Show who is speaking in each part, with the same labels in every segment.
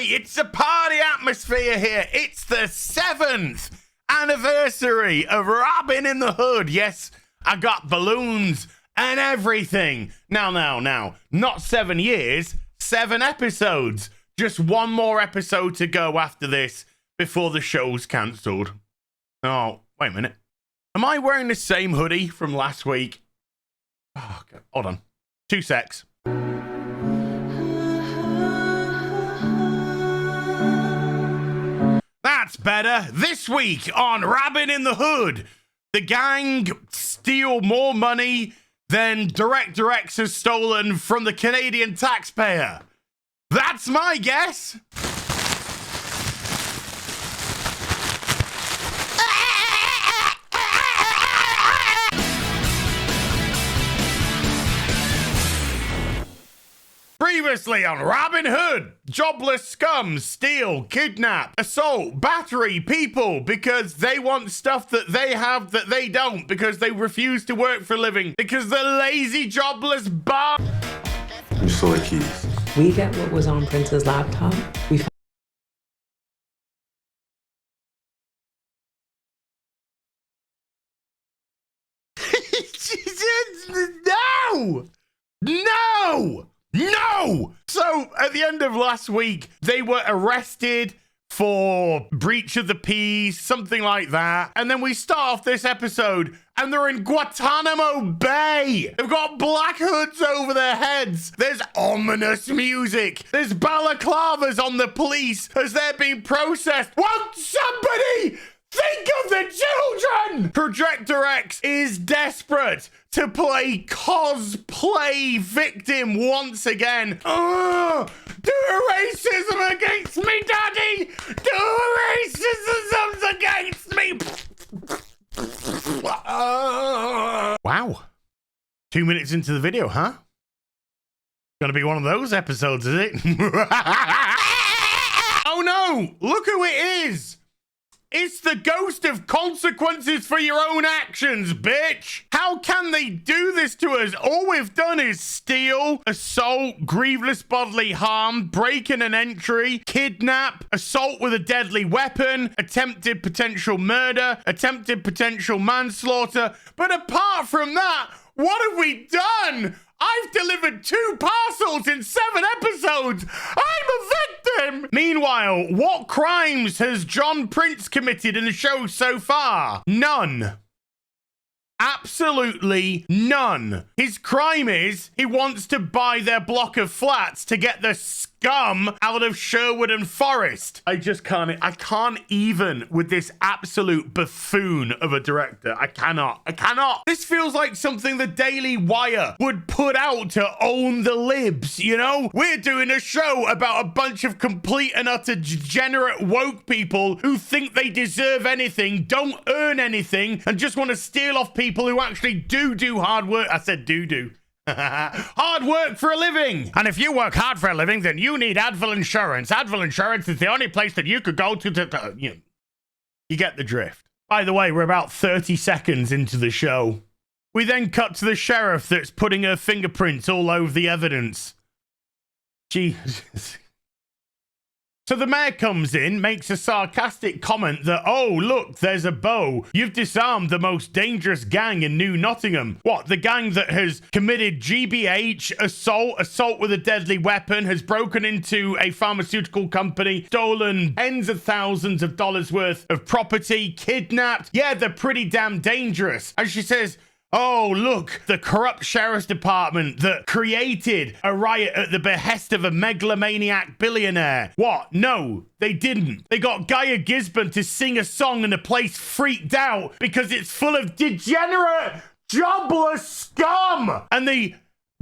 Speaker 1: It's a party atmosphere here. It's the 7th anniversary of Robyn in the Hood. Yes, I got balloons and everything. Now, not 7 years, 7 episodes. Just one more episode to go after this before the show's cancelled. Oh, wait a minute. Am I wearing the same hoodie from last week? Oh, God. Hold on. 2 secs. That's better. This week on Robyn in the Hood, the gang steal more money than Director X has stolen from the Canadian taxpayer. That's my guess. Previously on Robyn Hood, jobless scum steal, kidnap, assault, battery people because they want stuff that they have that they don't, because they refuse to work for a living, because they're lazy, jobless bar.
Speaker 2: You stole the keys.
Speaker 3: We get what was on Prince's laptop. We
Speaker 1: No! So, at the end of last week, they were arrested for breach of the peace, something like that. And then we start off this episode, and they're in Guantanamo Bay. They've got black hoods over their heads. There's ominous music. There's balaclavas on the police as they're being processed. Won't somebody think of the children? Projector X is desperate to play cosplay victim once again. Do racism against me, Daddy! Do racism against me! Wow. 2 minutes into the video, huh? Gonna be one of those episodes, is it? Oh no! Look who it is! It's the ghost of consequences for your own actions, bitch! How can they do this to us? All we've done is steal, assault, grievous bodily harm, break-in and entry, kidnap, assault with a deadly weapon, attempted potential murder, attempted potential manslaughter. But apart from that, what have we done? I've delivered 2 parcels in 7 episodes. I'm a victim. Meanwhile, what crimes has John Prince committed in the show so far? None. Absolutely none. His crime is he wants to buy their block of flats to get the scum out of Sherwood and Forest. I can't even with this absolute buffoon of a director. I cannot. This feels like something the Daily Wire would put out to own the libs, you know? We're doing a show about a bunch of complete and utter degenerate woke people who think they deserve anything, don't earn anything, and just want to steal off people who actually do hard work. I said do. Hard work for a living. And if you work hard for a living, then you need Advil insurance. Advil insurance is the only place that you could go to you get the drift. By the way, we're about 30 seconds into the show. We then cut to the sheriff that's putting her fingerprints all over the evidence. Jesus. So the mayor comes in, makes a sarcastic comment that, oh, look, there's a bow. You've disarmed the most dangerous gang in New Nottingham. What, the gang that has committed GBH, assault with a deadly weapon, has broken into a pharmaceutical company, stolen tens of thousands of dollars worth of property, kidnapped? Yeah, they're pretty damn dangerous. And she says, oh, look, the corrupt sheriff's department that created a riot at the behest of a megalomaniac billionaire. What? No, they didn't. They got Gaia Gisborne to sing a song and the place freaked out because it's full of degenerate, jobless scum. And the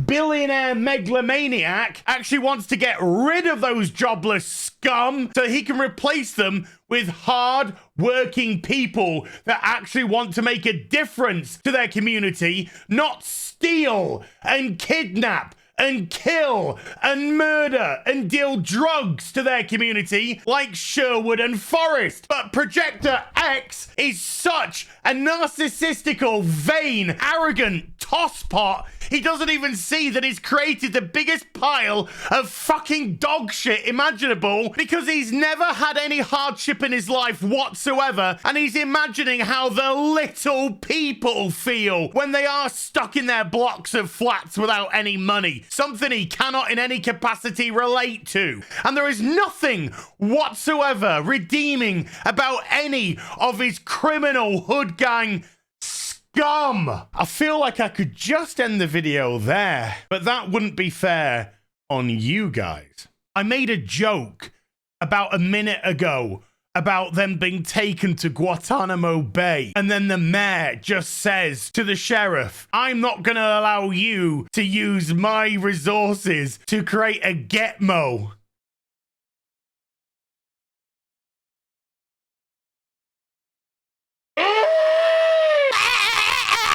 Speaker 1: billionaire megalomaniac actually wants to get rid of those jobless scum so he can replace them with hard working people that actually want to make a difference to their community, not steal and kidnap and kill and murder and deal drugs to their community like Sherwood and Forest. But Projector X is such a narcissistical, vain, arrogant tosspot, he doesn't even see that he's created the biggest pile of fucking dog shit imaginable because he's never had any hardship in his life whatsoever, and he's imagining how the little people feel when they are stuck in their blocks of flats without any money, something he cannot in any capacity relate to. And there is nothing whatsoever redeeming about any of his criminal hood gang scum. I feel like I could just end the video there, but that wouldn't be fair on you guys. I made a joke about a minute ago about them being taken to Guantanamo Bay, and then the mayor just says to the sheriff, I'm not going to allow you to use my resources to create a Gitmo.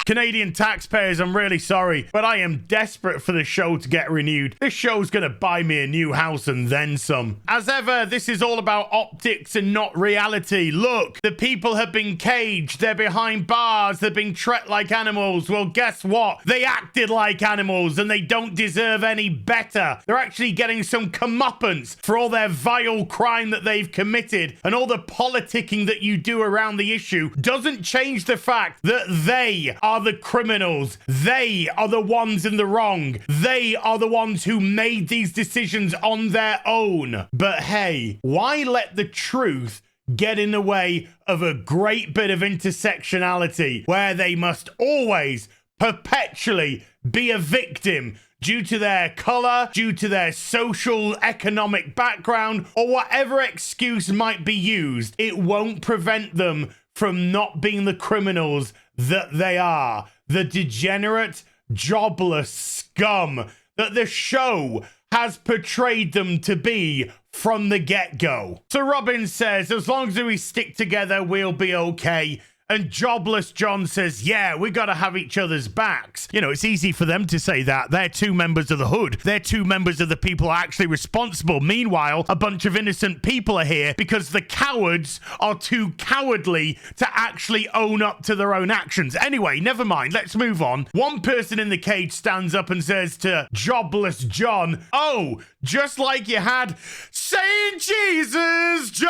Speaker 1: Canadian taxpayers, I'm really sorry, but I am desperate for the show to get renewed. This show's gonna buy me a new house and then some. As ever, this is all about optics and not reality. Look, the people have been caged, they're behind bars, they're being treated like animals. Well, guess what? They acted like animals and they don't deserve any better. They're actually getting some comeuppance for all their vile crime that they've committed, and all the politicking that you do around the issue doesn't change the fact that they are the criminals. They are the ones in the wrong. They are the ones who made these decisions on their own. But hey, why let the truth get in the way of a great bit of intersectionality where they must always perpetually be a victim due to their color, due to their social economic background, or whatever excuse might be used? It won't prevent them from not being the criminals that they are, the degenerate, jobless scum that the show has portrayed them to be from the get-go. So Robyn says, as long as we stick together, we'll be okay. And Jobless John says, yeah, we got to have each other's backs. You know, it's easy for them to say that. They're two members of the hood. They're two members of the people actually responsible. Meanwhile, a bunch of innocent people are here because the cowards are too cowardly to actually own up to their own actions. Anyway, never mind. Let's move on. One person in the cage stands up and says to Jobless John, oh, just like you had Saint Jesus, George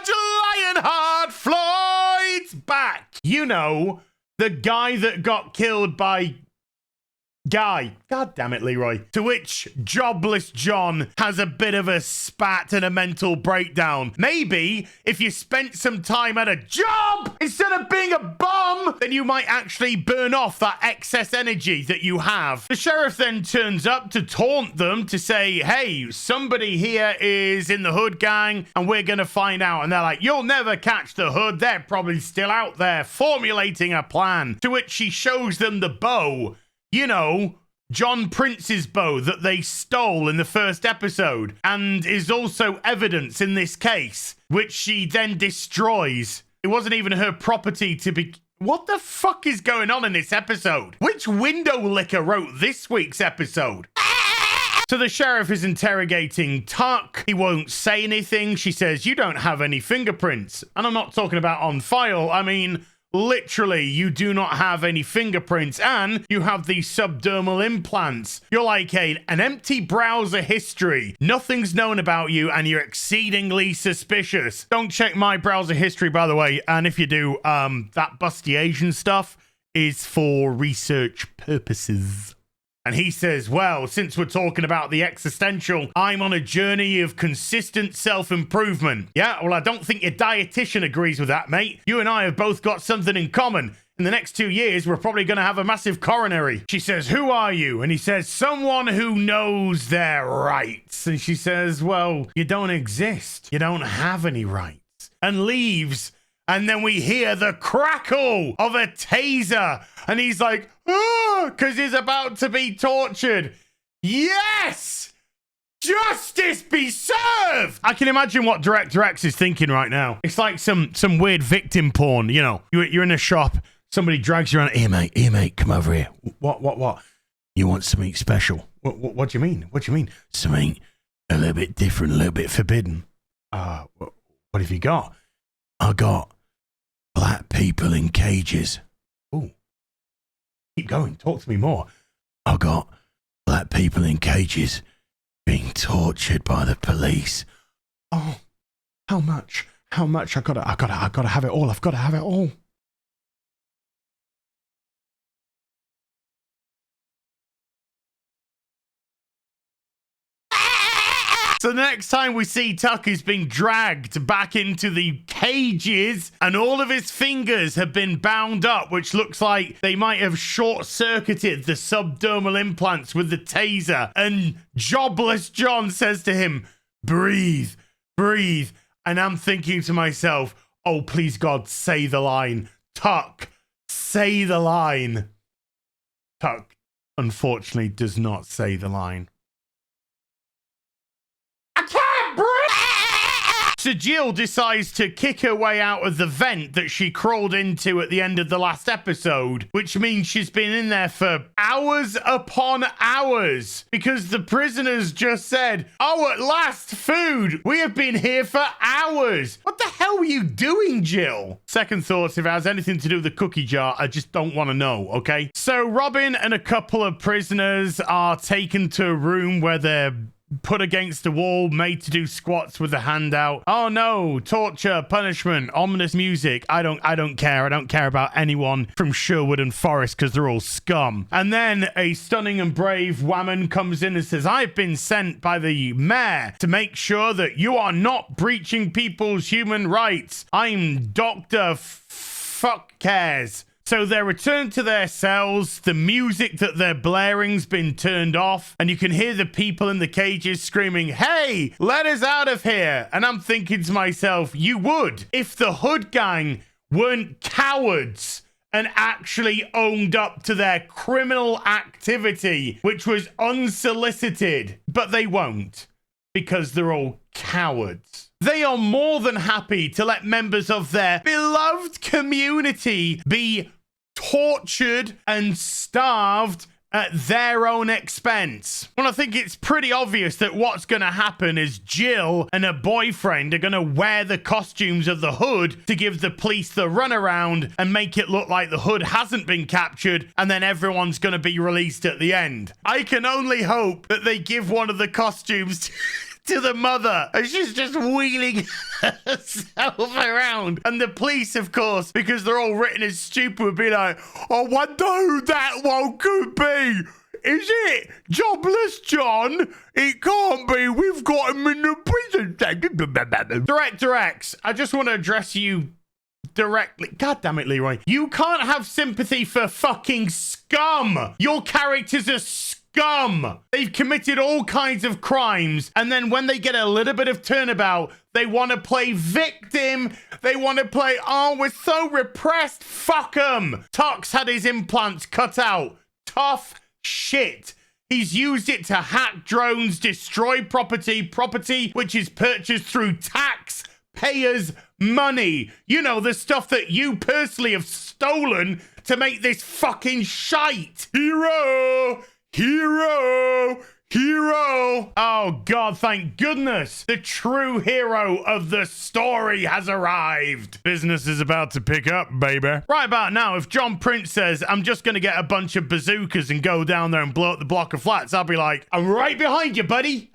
Speaker 1: Lionheart, Floyd's back. You know, the guy that got killed by Guy. God damn it, Leroy. To which Jobless John has a bit of a spat and a mental breakdown. Maybe if you spent some time at a job instead of being a bum, then you might actually burn off that excess energy that you have. The sheriff then turns up to taunt them, to say, hey, somebody here is in the hood gang and we're gonna find out. And they're like, you'll never catch the hood. They're probably still out there formulating a plan. To which she shows them the bow. You know, John Prince's bow that they stole in the first episode, and is also evidence in this case, which she then destroys. It wasn't even her property to be... What the fuck is going on in this episode? Which window licker wrote this week's episode? So the sheriff is interrogating Tuck. He won't say anything. She says, you don't have any fingerprints. And I'm not talking about on file. I mean... literally, you do not have any fingerprints, and you have these subdermal implants. You're like an empty browser history. Nothing's known about you, and you're exceedingly suspicious. Don't check my browser history, by the way, and if you do, that busty Asian stuff is for research purposes. And he says, well, since we're talking about the existential, I'm on a journey of consistent self-improvement. Yeah, well, I don't think your dietitian agrees with that, mate. You and I have both got something in common. In the next 2 years, we're probably going to have a massive coronary. She says, who are you? And he says, someone who knows their rights. And she says, well, you don't exist. You don't have any rights. And leaves. And then we hear the crackle of a taser. And he's like, oh, because he's about to be tortured. Yes! Justice be served! I can imagine what Director X is thinking right now. It's like some weird victim porn, you know. You're in a shop. Somebody drags you around. Here, mate, come over here. What? You want something special? What do you mean? What do you mean? Something a little bit different, a little bit forbidden. What have you got? I got black people in cages. Ooh. Keep going. Talk to me more. I got black people in cages being tortured by the police. Oh, how much? How much? I gotta have it all. I've gotta have it all. So the next time we see Tuck, he's being dragged back into the cages and all of his fingers have been bound up, which looks like they might have short-circuited the subdermal implants with the taser. And Jobless John says to him, breathe, breathe. And I'm thinking to myself, oh, please God, say the line. Tuck, say the line. Tuck, unfortunately, does not say the line. So Jill decides to kick her way out of the vent that she crawled into at the end of the last episode, which means she's been in there for hours upon hours because the prisoners just said, oh, at last, food. We have been here for hours. What the hell were you doing, Jill? Second thoughts, if it has anything to do with the cookie jar, I just don't want to know, okay? So Robyn and a couple of prisoners are taken to a room where they're put against the wall, made to do squats with a hand out. Oh no, torture, punishment, ominous music. I don't care. I don't care about anyone from Sherwood and Forest because they're all scum. And then a stunning and brave woman comes in and says, I've been sent by the mayor to make sure that you are not breaching people's human rights. I'm Dr. Fuck Cares. So they're returned to their cells. The music that they're blaring's been turned off. And you can hear the people in the cages screaming, hey, let us out of here. And I'm thinking to myself, you would if the Hood gang weren't cowards and actually owned up to their criminal activity, which was unsolicited. But they won't because they're all cowards. They are more than happy to let members of their beloved community be tortured and starved at their own expense. Well, I think it's pretty obvious that what's going to happen is Jill and her boyfriend are going to wear the costumes of the Hood to give the police the runaround and make it look like the Hood hasn't been captured, and then everyone's going to be released at the end. I can only hope that they give one of the costumes to the mother and she's just wheeling herself around. And the police, of course, because they're all written as stupid, would be like, I wonder who that one could be. Is it Jobless John? It can't be. We've got him in the prison. Director X, I just want to address you directly. God damn it, Leroy. You can't have sympathy for fucking scum. Your characters are scum. They've committed all kinds of crimes, and then when they get a little bit of turnabout, they want to play victim. They want to play, oh, we're so repressed. Fuck them. Tux had his implants cut out. Tough shit. He's used it to hack drones, destroy property which is purchased through taxpayers' money. You know, the stuff that you personally have stolen to make this fucking shite. Hero! Hero! Hero! Oh God, thank goodness the true hero of the story has arrived. Business is about to pick up, baby. Right about now, if John Prince says, I'm just going to get a bunch of bazookas and go down there and blow up the block of flats, I'll be like, I'm right behind you, buddy.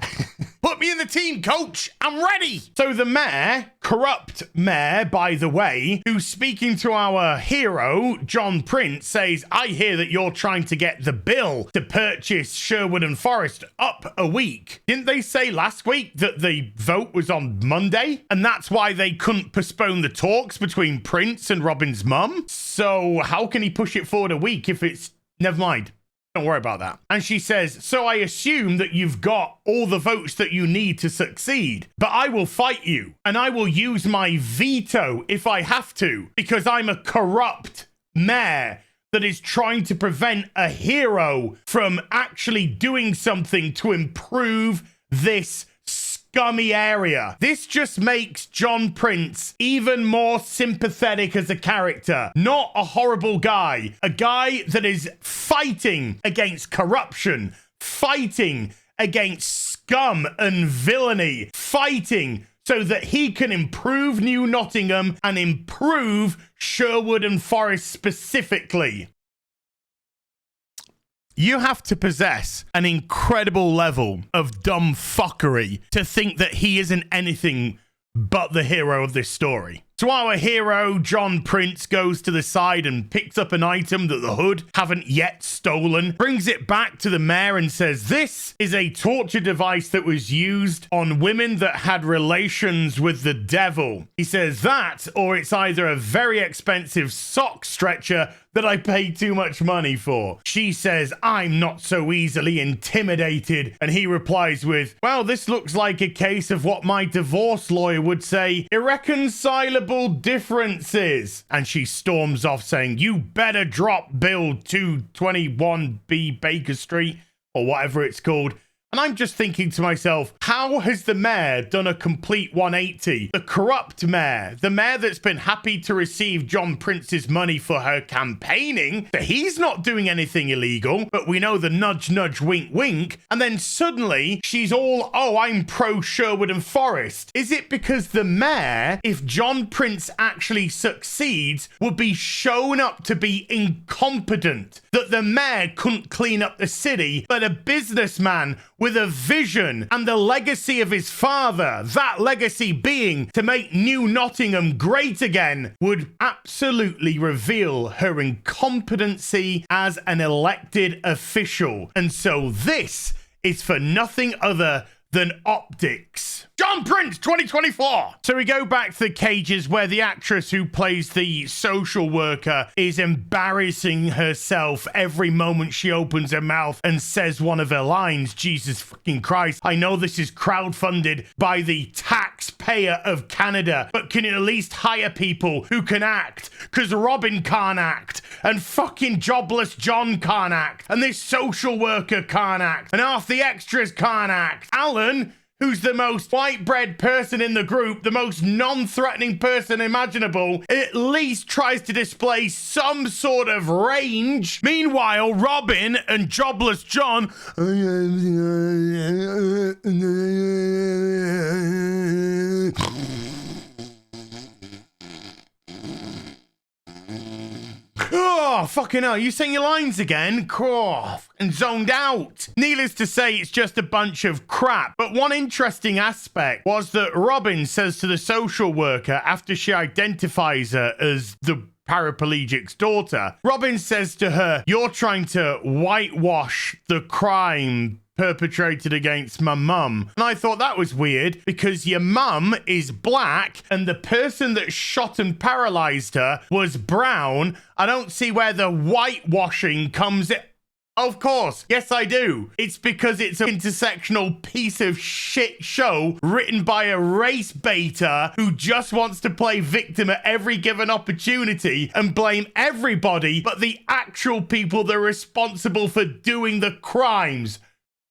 Speaker 1: Put me in the team, coach. I'm ready. So the mayor, corrupt mayor, by the way, who's speaking to our hero, John Prince, says, I hear that you're trying to get the bill to purchase Sherwood and Forest up a week. Didn't they say last week that the vote was on Monday? And that's why they couldn't postpone the talks between Prince and Robyn's mum? So how can he push it forward a week if it's... Never mind. Don't worry about that. And she says, so I assume that you've got all the votes that you need to succeed, but I will fight you and I will use my veto if I have to, because I'm a corrupt mayor that is trying to prevent a hero from actually doing something to improve this scummy area. This just makes John Prince even more sympathetic as a character. Not a horrible guy. A guy that is fighting against corruption, fighting against scum and villainy, fighting so that he can improve New Nottingham and improve Sherwood and Forest specifically. You have to possess an incredible level of dumb fuckery to think that he isn't anything but the hero of this story. So our hero, John Prince, goes to the side and picks up an item that the Hood haven't yet stolen, brings it back to the mayor and says, this is a torture device that was used on women that had relations with the devil. He says that, or it's either a very expensive sock stretcher that I paid too much money for. She says, I'm not so easily intimidated. And he replies with, well, this looks like a case of what my divorce lawyer would say, irreconcilable differences. And she storms off saying, you better drop Bill 221B Baker Street, or whatever it's called. And I'm just thinking to myself, how has the mayor done a complete 180? The corrupt mayor, the mayor that's been happy to receive John Prince's money for her campaigning, that he's not doing anything illegal, but we know the nudge, nudge, wink, wink. And then suddenly she's all, oh, I'm pro Sherwood and Forest. Is it because the mayor, if John Prince actually succeeds, would be shown up to be incompetent? That the mayor couldn't clean up the city, but a businessman with a vision and the legacy of his father, that legacy being to make New Nottingham great again, would absolutely reveal her incompetency as an elected official. And so this is for nothing other than optics. John Prince 2024. So we go back to the cages where the actress who plays the social worker is embarrassing herself every moment she opens her mouth and says one of her lines. Jesus fucking Christ. I know this is crowdfunded by the taxpayer of Canada, but can you at least hire people who can act? Because Robyn can't act, and fucking jobless John can't act, and this social worker can't act, and half the extras can't act. Alan, who's the most white bread person in the group, the most non-threatening person imaginable, at least tries to display some sort of range. Meanwhile, Robyn and jobless John... Oh, fucking hell, you saying your lines again? Oh, and zoned out. Needless to say, it's just a bunch of crap. But one interesting aspect was that Robyn says to the social worker after she identifies her as the paraplegic's daughter, Robyn says to her, you're trying to whitewash the crime perpetrated against my mum. And I thought that was weird because your mum is black and the person that shot and paralyzed her was brown. I don't see where the whitewashing comes in. Of course, yes I do. It's because it's an intersectional piece of shit show written by a race baiter who just wants to play victim at every given opportunity and blame everybody but the actual people that are responsible for doing the crimes.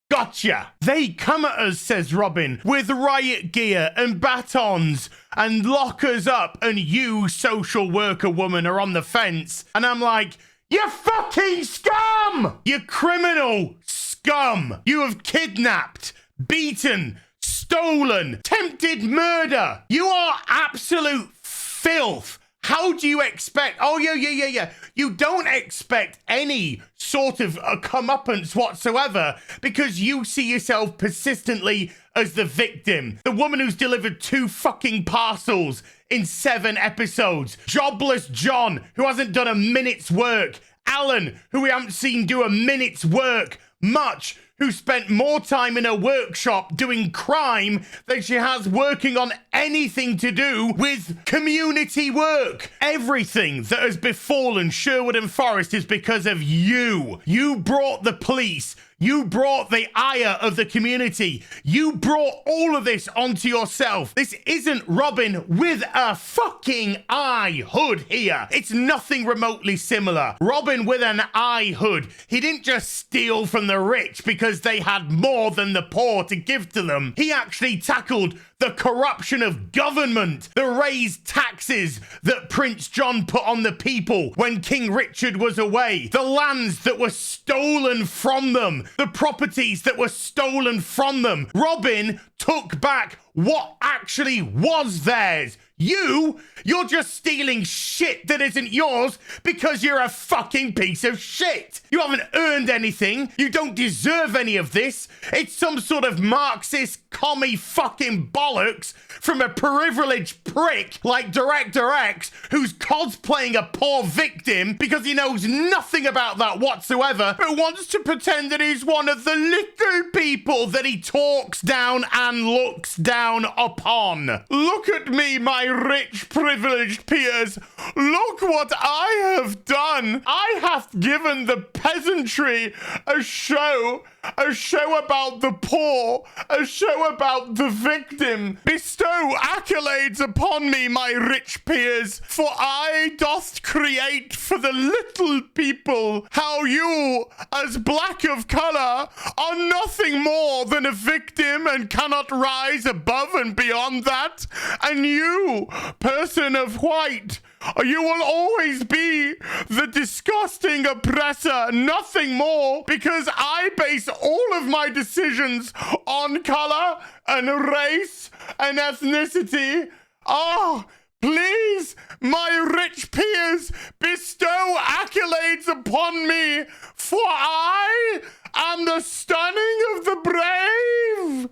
Speaker 1: Gotcha. They come at us, says Robyn, with riot gear and batons and lock us up, and you, social worker woman, are on the fence. And I'm like, you fucking scum! You criminal scum! You have kidnapped, beaten, stolen, attempted murder. You are absolute filth. How do you expect? Oh, yeah. You don't expect any sort of a comeuppance whatsoever because you see yourself persistently as the victim. The woman who's delivered 2 fucking parcels in 7 episodes. Jobless John, who hasn't done a minute's work. Alan, who we haven't seen do a minute's work. Much, who spent more time in a workshop doing crime than she has working on anything to do with community work. Everything that has befallen Sherwood and Forest is because of you. You brought the police. You brought the ire of the community. You brought all of this onto yourself. This isn't Robyn with a fucking eye hood here. It's nothing remotely similar. Robyn with an eye hood. He didn't just steal from the rich because they had more than the poor to give to them. He actually tackled the corruption of government, the raised taxes that Prince John put on the people when King Richard was away, the lands that were stolen from them, the properties that were stolen from them. Robyn took back what actually was theirs. You're just stealing shit that isn't yours because you're a fucking piece of shit. You haven't earned anything. You don't deserve any of this. It's some sort of Marxist commie fucking bollocks from a privileged prick like Director X who's cosplaying a poor victim because he knows nothing about that whatsoever, but wants to pretend that he's one of the little people that he talks down and looks down upon. Look at me, my rich, privileged peers. Look what I have done. I have given the peasantry a show about the poor, a show about the victim. Bestow accolades upon me, my rich peers, for I doth create for the little people. How you, as black of color, are nothing more than a victim and cannot rise above and beyond that. And you, person of white, you will always be the disgusting oppressor, nothing more, because I base all of my decisions on color and race and ethnicity. Oh, please, my rich peers, bestow accolades upon me, for I am the stunning of the brave.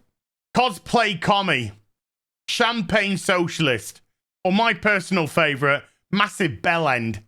Speaker 1: Cosplay commie, champagne socialist, or my personal favorite, massive bellend.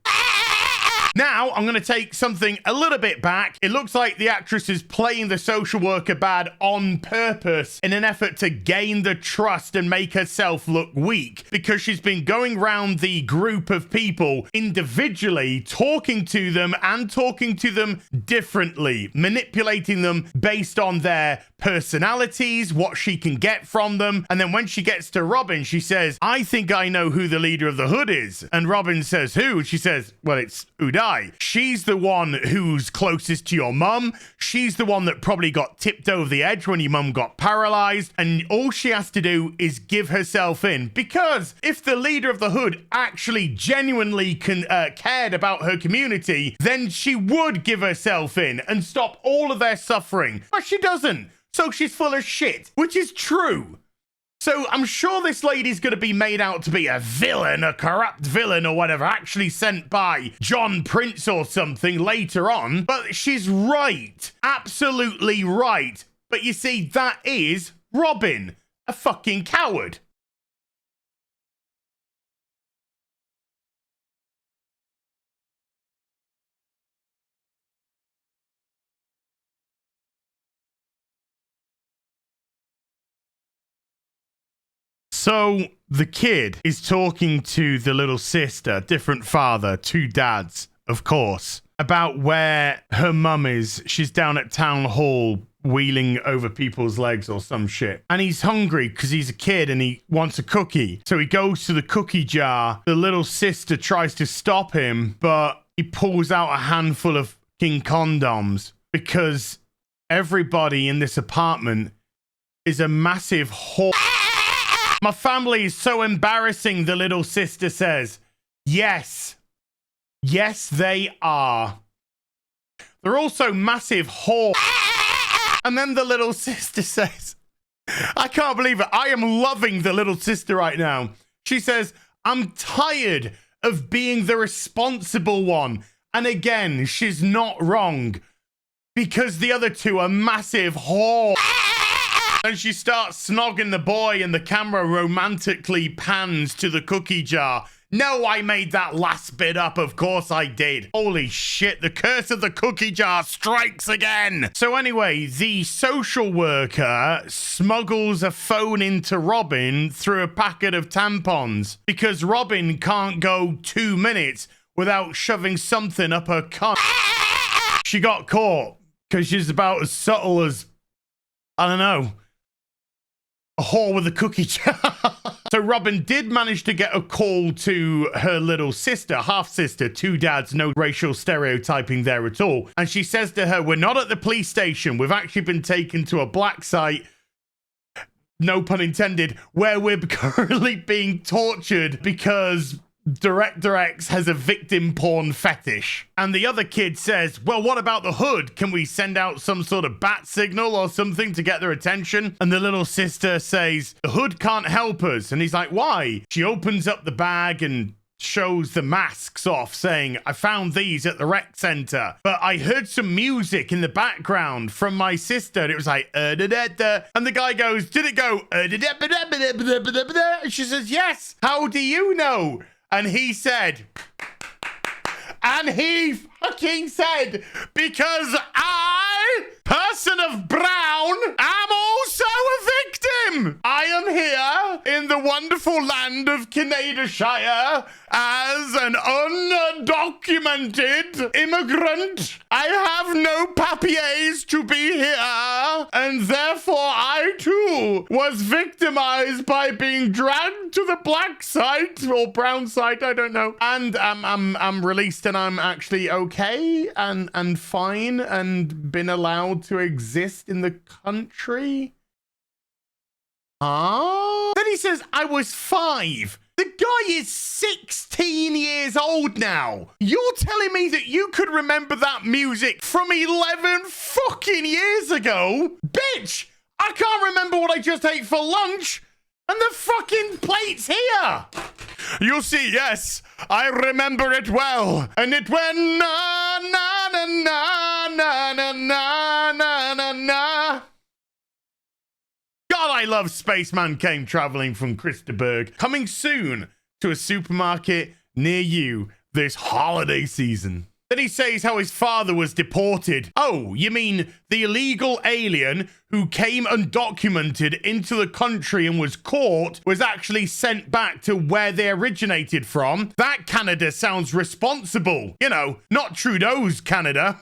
Speaker 1: Now, I'm going to take something a little bit back. It looks like the actress is playing the social worker bad on purpose in an effort to gain the trust and make herself look weak, because she's been going round the group of people individually, talking to them and talking to them differently, manipulating them based on their personalities, what she can get from them. And then when she gets to Robyn, she says, I think I know who the leader of the hood is. And Robyn says, who? And she says, well, it's Uday. She's the one who's closest to your mum. She's the one that probably got tipped over the edge when your mum got paralyzed. And all she has to do is give herself in. Because if the leader of the hood actually genuinely cared about her community, then she would give herself in and stop all of their suffering. But she doesn't. So she's full of shit, which is true. So I'm sure this lady's going to be made out to be a villain, a corrupt villain or whatever, actually sent by John Prince or something later on. But she's right. Absolutely right. But you see, that is Robyn, a fucking coward. So the kid is talking to the little sister, different father, two dads, of course, about where her mum is. She's down at town hall wheeling over people's legs or some shit. And he's hungry because he's a kid and he wants a cookie. So he goes to the cookie jar. The little sister tries to stop him, but he pulls out a handful of fucking condoms because everybody in this apartment is a massive whore. My family is so embarrassing, the little sister says. Yes. Yes, they are. They're also massive whores. And then the little sister says, I can't believe it. I am loving the little sister right now. She says, I'm tired of being the responsible one. And again, she's not wrong. Because the other two are massive whores. And she starts snogging the boy and the camera romantically pans to the cookie jar. No, I made that last bit up. Of course I did. Holy shit, the curse of the cookie jar strikes again. So anyway, the social worker smuggles a phone into Robyn through a packet of tampons because Robyn can't go 2 minutes without shoving something up her cunt. She got caught because she's about as subtle as, I don't know, a whore with a cookie jar. So Robyn did manage to get a call to her little sister, half-sister, two dads, no racial stereotyping there at all. And she says to her, we're not at the police station. We've actually been taken to a black site, no pun intended, where we're currently being tortured because Director X has a victim porn fetish. And the other kid says, well, what about the hood? Can we send out some sort of bat signal or something to get their attention? And the little sister says, the hood can't help us. And he's like, why? She opens up the bag and shows the masks off, saying, I found these at the rec center, but I heard some music in the background from my sister. And it was like, and the guy goes, did it go? And she says, yes. How do you know? And he said, because I, person of brown, am also a victim. I am here in the wonderful land of Canadashire as an undocumented immigrant. I have no papiers to be here, and therefore I too was victimized by being dragged to the black site or brown site, I don't know. And I'm released, and I'm actually okay and fine and been allowed to exist in the country. Then he says, I was 5. The guy is 16 years old now. You're telling me that you could remember that music from 11 fucking years ago? Bitch, I can't remember what I just ate for lunch. And the fucking plate's here. You see, yes, I remember it well. And it went na na na na na na na na na na. God, I love Spaceman Came Traveling from Christaberg. Coming soon to a supermarket near you this holiday season. Then he says how his father was deported. Oh, you mean the illegal alien who came undocumented into the country and was caught was actually sent back to where they originated from? That Canada sounds responsible. You know, not Trudeau's Canada.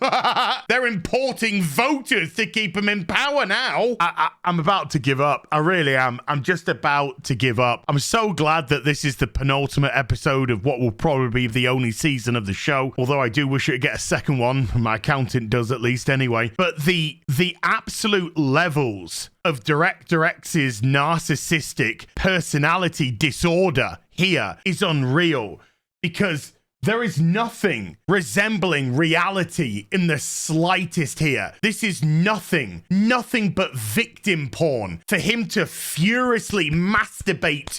Speaker 1: They're importing voters to keep them in power now. I'm about to give up. I really am. I'm just about to give up. I'm so glad that this is the penultimate episode of what will probably be the only season of the show. Although I do wish it would get a second one. My accountant does at least anyway. But the absolute levels of Director X's narcissistic personality disorder here is unreal, because there is nothing resembling reality in the slightest here. This is nothing but victim porn for him to furiously masturbate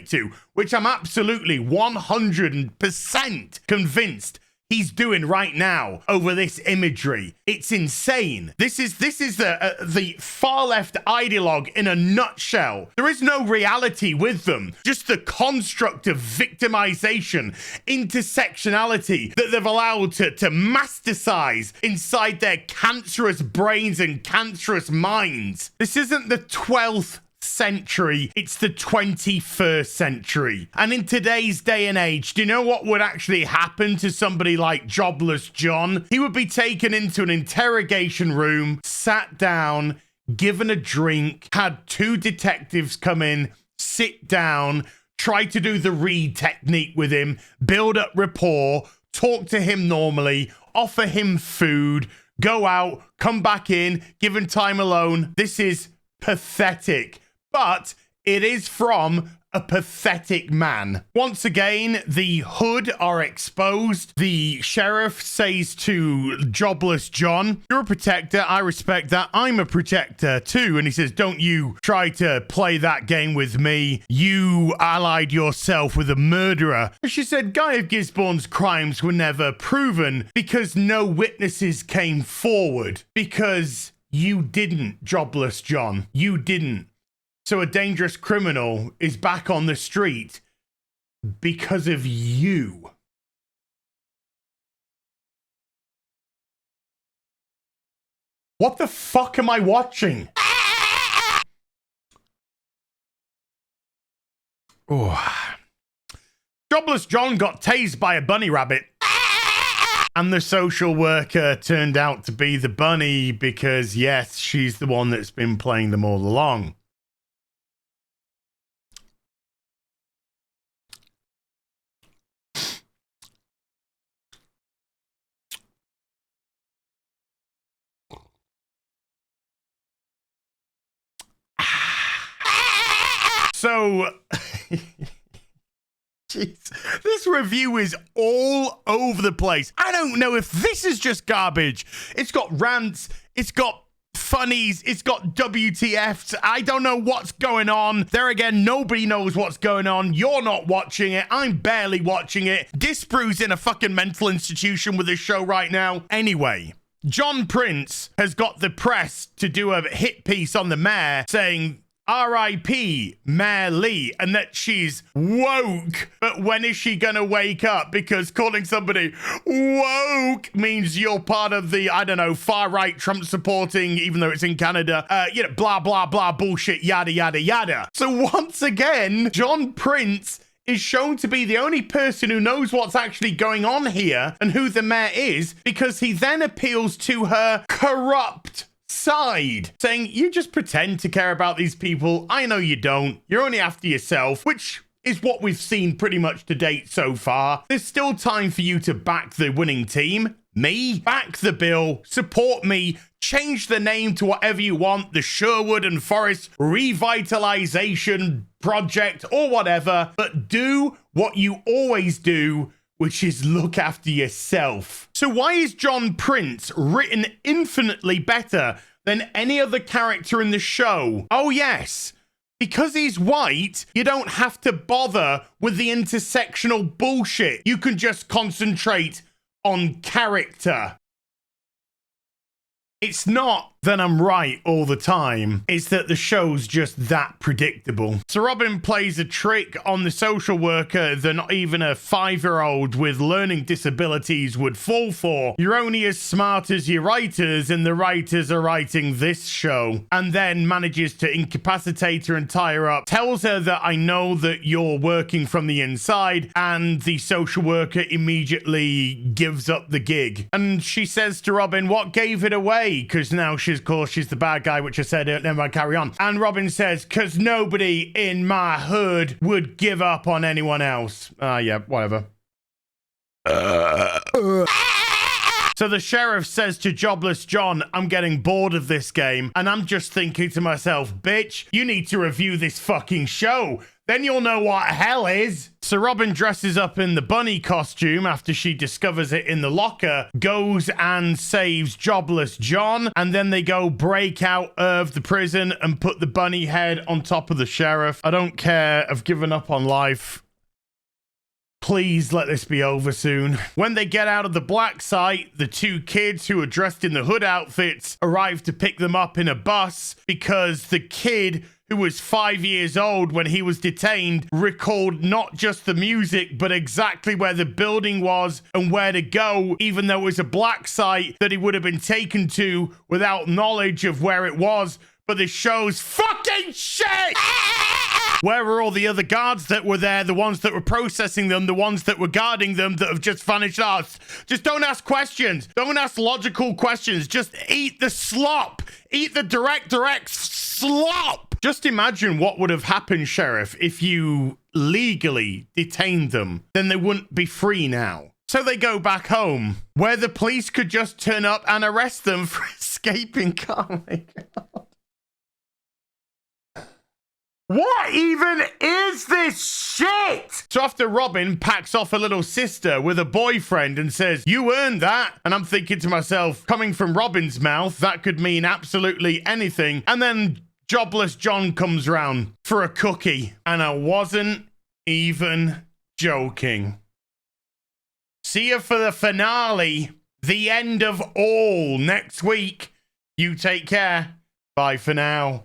Speaker 1: to, which I'm absolutely 100% convinced he's doing right now over this imagery. It's insane. This is the far left ideologue in a nutshell. There is no reality with them. Just the construct of victimization, intersectionality that they've allowed to masticize inside their cancerous brains and cancerous minds. This isn't the 12th century, it's the 21st century. And in today's day and age, do you know what would actually happen to somebody like Jobless John? He would be taken into an interrogation room, sat down, given a drink, had 2 detectives come in, sit down, try to do the read technique with him, build up rapport, talk to him normally, offer him food, go out, come back in, give him time alone. This is pathetic. But it is from a pathetic man. Once again, the hood are exposed. The sheriff says to Jobless John, you're a protector. I respect that. I'm a protector too. And he says, don't you try to play that game with me. You allied yourself with a murderer. She said, Guy of Gisborne's crimes were never proven because no witnesses came forward. Because you didn't, Jobless John. You didn't. So a dangerous criminal is back on the street because of you. What the fuck am I watching? Oh. Jobless John got tased by a bunny rabbit. And the social worker turned out to be the bunny because, yes, she's the one that's been playing them all along. So, Jeez. This review is all over the place. I don't know if this is just garbage. It's got rants. It's got funnies. It's got WTFs. I don't know what's going on. There again, nobody knows what's going on. You're not watching it. I'm barely watching it. Disbrew's in a fucking mental institution with this show right now. Anyway, John Prince has got the press to do a hit piece on the mayor saying, R.I.P. Mayor Lee, and that she's woke. But when is she gonna wake up? Because calling somebody woke means you're part of the, I don't know, far-right Trump supporting, even though it's in Canada, blah, blah, blah, bullshit, yada, yada, yada. So once again, John Prince is shown to be the only person who knows what's actually going on here and who the mayor is, because he then appeals to her corrupt side, saying, you just pretend to care about these people. I know you don't. You're only after yourself, which is what we've seen pretty much to date so far. There's still time for you to back the winning team. Me? Back the bill. Support me. Change the name to whatever you want. The Sherwood and Forest Revitalization Project or whatever. But do what you always do, which is look after yourself. So why is John Prince written infinitely better than any other character in the show? Oh yes, because he's white, you don't have to bother with the intersectional bullshit. You can just concentrate on character. It's not that I'm right all the time. It's that the show's just that predictable. So Robyn plays a trick on the social worker that not even a 5-year-old with learning disabilities would fall for. You're only as smart as your writers, and the writers are writing this show. And then manages to incapacitate her and tie her up. Tells her that I know that you're working from the inside, and the social worker immediately gives up the gig. And she says to Robyn, what gave it away? Because now she's, of course, she's the bad guy, which I said, never mind, carry on. And Robyn says, because nobody in my hood would give up on anyone else. Yeah, whatever. So the sheriff says to Jobless John, I'm getting bored of this game. And I'm just thinking to myself, bitch, you need to review this fucking show. Then you'll know what hell is. So Robyn dresses up in the bunny costume after she discovers it in the locker, goes and saves Jobless John, and then they go break out of the prison and put the bunny head on top of the sheriff. I don't care. I've given up on life. Please let this be over soon. When they get out of the black site, the 2 kids who are dressed in the hood outfits arrive to pick them up in a bus because the kid who was 5 years old when he was detained recalled not just the music, but exactly where the building was and where to go, even though it was a black site that he would have been taken to without knowledge of where it was. But this show's fucking shit! Where were all the other guards that were there, the ones that were processing them, the ones that were guarding them that have just vanished out? Just don't ask questions. Don't ask logical questions. Just eat the slop. Eat the direct slop. Just imagine what would have happened, Sheriff, if you legally detained them. Then they wouldn't be free now. So they go back home, where the police could just turn up and arrest them for escaping. Oh my God. What even is this shit? So after Robyn packs off her little sister with a boyfriend and says, you earned that. And I'm thinking to myself, coming from Robyn's mouth, that could mean absolutely anything. And then Jobless John comes round for a cookie. And I wasn't even joking. See you for the finale. The end of all next week. You take care. Bye for now.